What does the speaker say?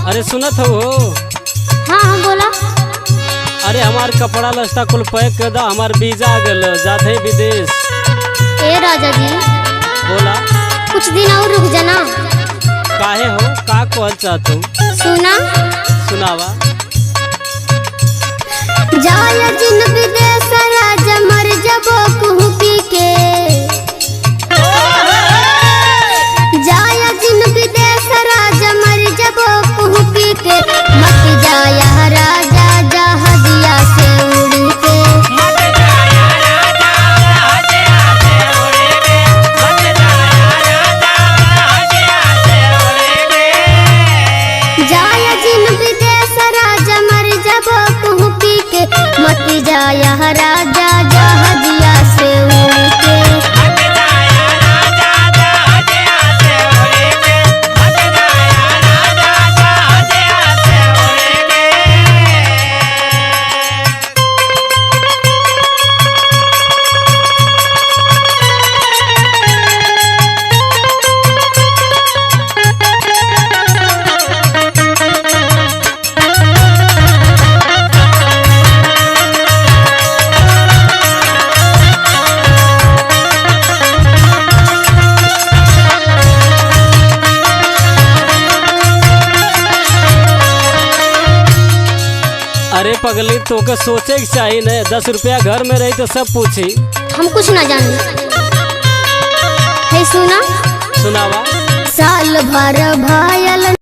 अरे सुनत हो? हाँ हाँ बोला। अरे हमार कपड़ा लस्ता कुल पैक कर दा, हमार वीजा आ गल, जाते विदेश। ए राजा जी बोला। कुछ दिन और रुक जाना। काहे हो, का कहल चाहत हो? सुना। सुनावा। जाया जिन विदेश राजा मर जबो कुहू पी के। जाया जिन विदेश राजा मर जबो कुहू पी के। मत जाया राजा जहाजिया से उड़ के। जाया जिन विदेश राजा मर जबो कुहू पी के। मत जाया राजा जहाजिया से उड़ के। अरे पगली, तो के सोचे के चाहिए न, 10 रुपया घर में रही तो सब पूछी। हम कुछ ना जाने। है सुना। सुनावा। साल भर भायल